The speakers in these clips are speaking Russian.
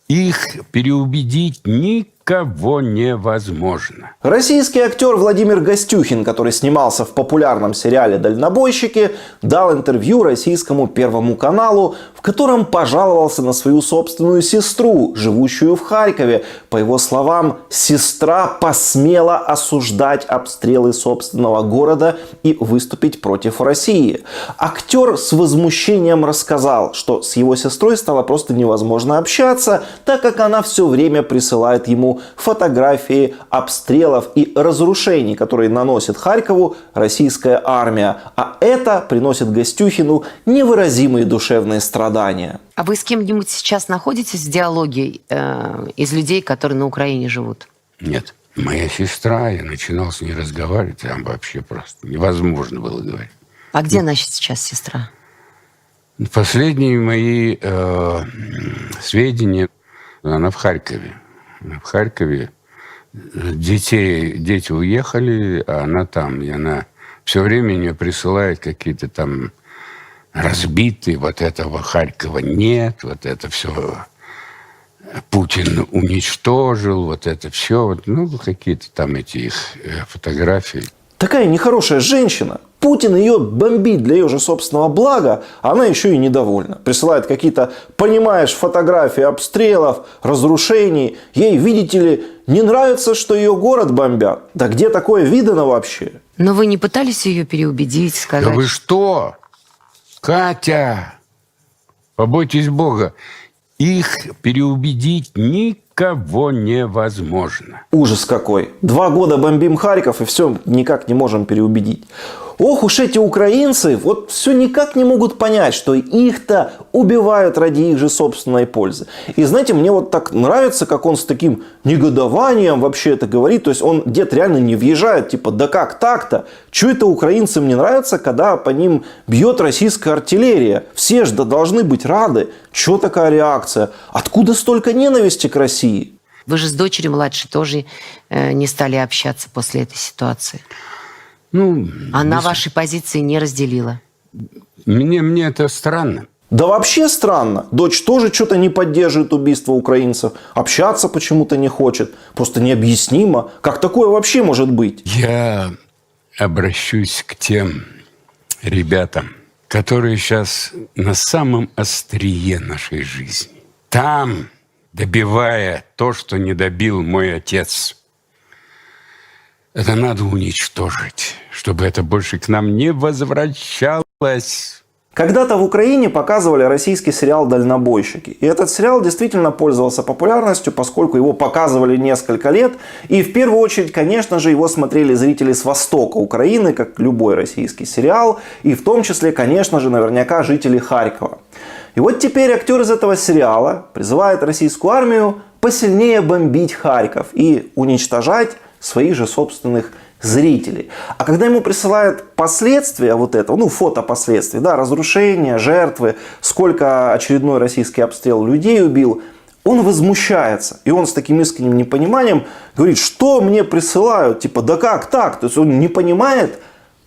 Их переубедить никого невозможно. Российский актер Владимир Гостюхин, который снимался в популярном сериале «Дальнобойщики», дал интервью российскому Первому каналу, в котором пожаловался на свою собственную сестру, живущую в Харькове. По его словам, сестра посмела осуждать обстрелы собственного города и выступить против России. Актер с возмущением рассказал, что с его сестрой стало просто невозможно общаться, так как она все время присылает ему фотографии обстрелов и разрушений, которые наносит Харькову российская армия. А это приносит Гостюхину невыразимые душевные страдания. А вы с кем-нибудь сейчас находитесь в диалоге из людей, которые на Украине живут? Нет. Моя сестра, я начинал с ней разговаривать, там вообще просто невозможно было говорить. А где она сейчас, сестра? Последние мои сведения, она в Харькове. В Харькове дети уехали, а она там. И она все время мне присылает какие-то там разбитые, вот этого Харькова нет, вот это все Путин уничтожил, вот это все. Ну, какие-то там эти их фотографии. Такая нехорошая женщина. Путин ее бомбит для ее же собственного блага, а она еще и недовольна. Присылает какие-то, понимаешь, фотографии обстрелов, разрушений. Ей, видите ли, не нравится, что ее город бомбят. Да где такое видано вообще? Но вы не пытались ее переубедить, сказать? Да вы что? Катя, побойтесь Бога. Их переубедить никого невозможно. Ужас какой. 2 года бомбим Харьков и все никак не можем переубедить. Ох уж эти украинцы, вот все никак не могут понять, что их-то убивают ради их же собственной пользы. И знаете, мне вот так нравится, как он с таким негодованием вообще это говорит. То есть он где-то реально не въезжает, типа, да как так-то? Чего это украинцам не нравится, когда по ним бьет российская артиллерия? Все же должны быть рады. Чего такая реакция? Откуда столько ненависти к России? Вы же с дочерью младшей тоже не стали общаться после этой ситуации. Ну, она вашей позиции не разделила. Мне это странно. Да вообще странно. Дочь тоже что-то не поддерживает убийство украинцев. Общаться почему-то не хочет. Просто необъяснимо. Как такое вообще может быть? Я обращусь к тем ребятам, которые сейчас на самом острие нашей жизни. Там, добивая то, что не добил мой отец. Это надо уничтожить, чтобы это больше к нам не возвращалось. Когда-то в Украине показывали российский сериал «Дальнобойщики». И этот сериал действительно пользовался популярностью, поскольку его показывали несколько лет. И в первую очередь, конечно же, его смотрели зрители с востока Украины, как любой российский сериал. И в том числе, конечно же, наверняка жители Харькова. И вот теперь актер из этого сериала призывает российскую армию посильнее бомбить Харьков и уничтожать своих же собственных зрителей. А когда ему присылают последствия вот этого, ну, фото последствий, да, разрушения, жертвы, сколько очередной российский обстрел людей убил, он возмущается. И он с таким искренним непониманием говорит, что мне присылают, типа, да как так? То есть он не понимает,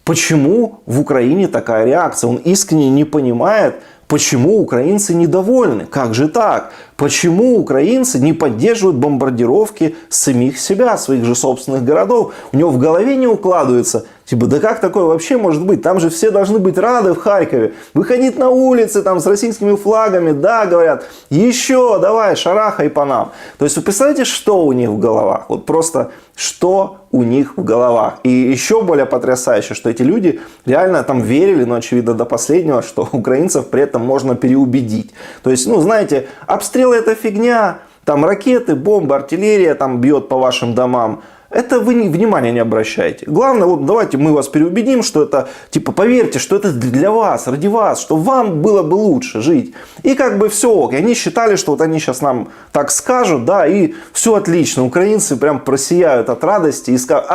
почему в Украине такая реакция. Он искренне не понимает, почему украинцы недовольны. Как же так? Почему украинцы не поддерживают бомбардировки самих себя, своих же собственных городов? У него в голове не укладывается. Типа, да как такое вообще может быть? Там же все должны быть рады в Харькове. Выходить на улицы там с российскими флагами. Да, говорят, еще давай, шарахай по нам. То есть вы представляете, что у них в головах? Вот просто что у них в головах. И еще более потрясающе, что эти люди реально там верили, но очевидно до последнего, что украинцев при этом можно переубедить. То есть, ну знаете, обстрелы это фигня. Там ракеты, бомбы, артиллерия там бьет по вашим домам. Это вы внимания не обращаете. Главное, вот давайте мы вас переубедим, что это, типа, поверьте, что это для вас, ради вас, что вам было бы лучше жить. И как бы все ок. И они считали, что вот они сейчас нам так скажут, да, и все отлично. Украинцы прям просияют от радости и скажут,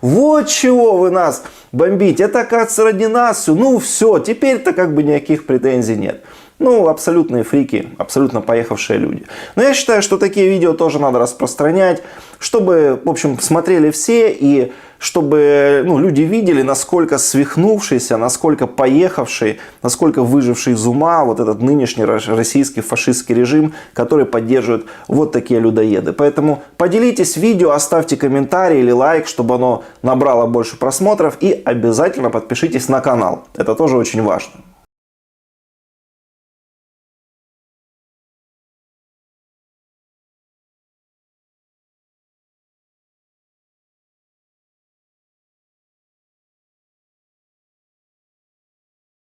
вот чего вы нас бомбите, это, кажется, ради нас все. Ну все, теперь-то как бы никаких претензий нет. Ну, абсолютные фрики, абсолютно поехавшие люди. Но я считаю, что такие видео тоже надо распространять, чтобы, в общем, смотрели все и чтобы люди видели, насколько свихнувшийся, насколько поехавший, насколько выживший из ума вот этот нынешний российский фашистский режим, который поддерживает вот такие людоеды. Поэтому поделитесь видео, оставьте комментарий или лайк, чтобы оно набрало больше просмотров, и обязательно подпишитесь на канал. Это тоже очень важно.